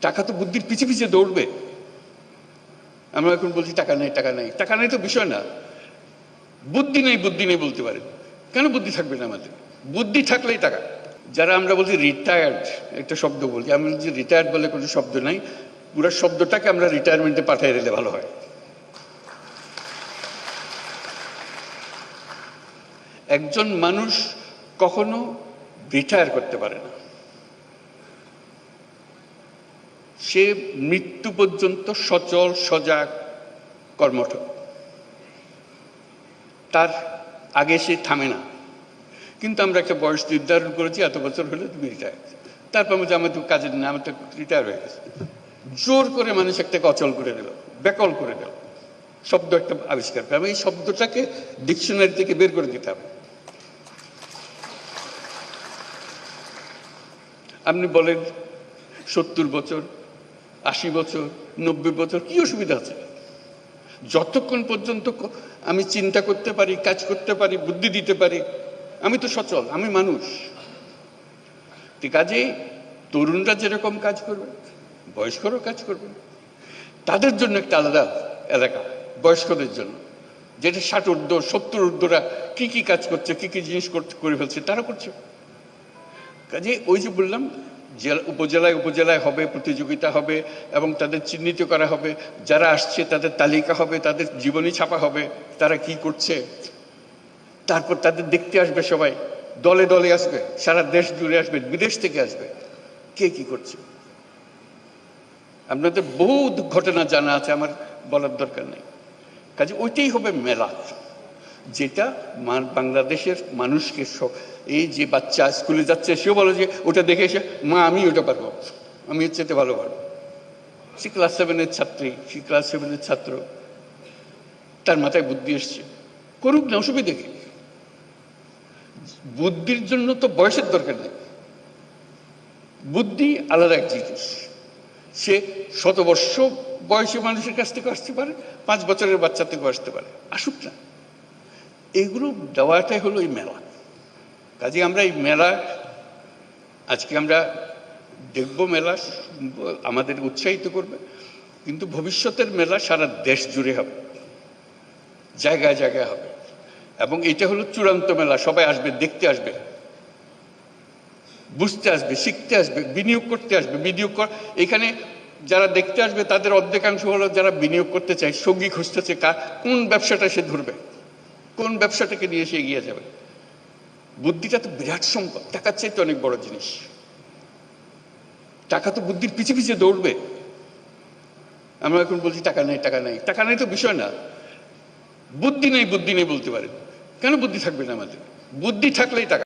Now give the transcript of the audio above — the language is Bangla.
টাকা তো বুদ্ধির পিছে পিছে দৌড়বে। আমরা এখন বলছি টাকা নেই, টাকা নেই, টাকা নেই তো বিষয় না, বুদ্ধি নেই, বুদ্ধি নেই বলতে পারে। কেন বুদ্ধি থাকবে না আমাদের? বুদ্ধি থাকলেই টাকা। যারা আমরা বলছি রিটায়ার্ড, একটা শব্দ বলছি, আমি বলছি রিটায়ার্ড বলে কোনো শব্দ নাই, পুরো শব্দটাকে আমরা রিটায়ারমেন্টে পাঠিয়ে দিলে ভালো হয়। একজন মানুষ কখনো রিটায়ার করতে পারে না, সে মৃত্যু পর্যন্ত সচল সজাগ কর্মঠ, তার আগে সে থামে না। কিন্তু আমরা একটা বয়স নির্ধারণ করেছি, এত বছর হলে তুমি রিটায়ার, তারপর বলছি আমার তো কাজের না, আমার তো রিটায়ার হয়ে গেছে। জোর করে মানুষ একটাকে অচল করে দিল, বেকল করে দিল, শব্দ একটা আবিষ্কার করে। আমি এই শব্দটাকে ডিকশনারি থেকে বের করে দিতে হবে। আপনি বলেন 70 বছর, 80 বছর, 90 বছর, কি অসুবিধা আছে? যতক্ষণ পর্যন্ত আমি চিন্তা করতে পারি, কাজ করতে পারি, বুদ্ধি দিতে পারি, আমি তো সচল, আমি মানুষ। কাজেই তরুণরা যেরকম কাজ করবে, বয়স্করাও কাজ করবে। তাদের জন্য একটা আলাদা এলাকা, বয়স্কদের জন্য, যেটা 60 ঊর্ধ্ব 70 ঊর্ধ্বরা কি কি কাজ করছে, কি কি জিনিস করে ফেলছে, তারা করছে। কাজে ওই যে বললাম, উপজেলায় উপজেলায় হবে, প্রতিযোগিতা হবে এবং তাদের চিহ্নিত করা হবে, যারা আসছে তাদের তালিকা হবে, তাদের জীবনী ছাপা হবে, তারা কি করছে। তারপর তাদের দেখতে আসবে সবাই, দলে দলে আসবে, সারা দেশ জুড়ে আসবে, বিদেশ থেকে আসবে, কে কি করছে। আপনাদের বহু ঘটনা জানা আছে, আমার বলার দরকার নেই। কাজে ওইটাই হবে মেলা, যেটা বাংলাদেশের মানুষকে, এই যে বাচ্চা স্কুলে যাচ্ছে সেও বলে যে ওটা দেখে এসে মা আমি ওটা পারবো, আমি এর চেয়ে ভালো পারবো। সে ক্লাস 7-এর ছাত্রী, সে ক্লাস 7-এর ছাত্র, তার মাথায় বুদ্ধি এসছে, করুক না, অসুবিধা কি? বুদ্ধির জন্য তো বয়সের দরকার নেই। বুদ্ধি আলাদা এক জিনিস, সে 100 বর্ষ বয়সী মানুষের কাছ থেকে আসতে পারে, 5 বছরের বাচ্চা থেকেও আসতে পারে, আসুক না। এগুলো দেওয়াটাই হলো এই মেলা। কাজে আমরা এই মেলা আজকে আমরা দেখব, মেলা আমাদের উৎসাহিত করবে, কিন্তু ভবিষ্যতের মেলা সারা দেশ জুড়ে হবে, জায়গায় জায়গায় হবে। এবং এটা হলো চূড়ান্ত মেলা, সবাই আসবে, দেখতে আসবে, বুঝতে আসবে, শিখতে আসবে, বিনিয়োগ করতে আসবে। এখানে যারা দেখতে আসবে তাদের অর্ধেকাংশ হলো যারা বিনিয়োগ করতে চায়, সঙ্গী খুঁজতেছে, কোন ব্যবসাটা সে ধরবে, কোন ব্যবসাটাকে নিয়ে সে এগিয়ে যাবে। বুদ্ধিটা তো বিরাট সম্পদ, টাকার চাইতে অনেক বড় জিনিস। টাকা তো বুদ্ধির পিছে পিছে দৌড়বে। আমরা এখন বলছি টাকা নেই, টাকা নেই, টাকা নেই তো বিষয় না, বুদ্ধি নেই, বুদ্ধি নেই বলতে পারে। কেন বুদ্ধি থাকবে না আমাদের? বুদ্ধি থাকলেই টাকা।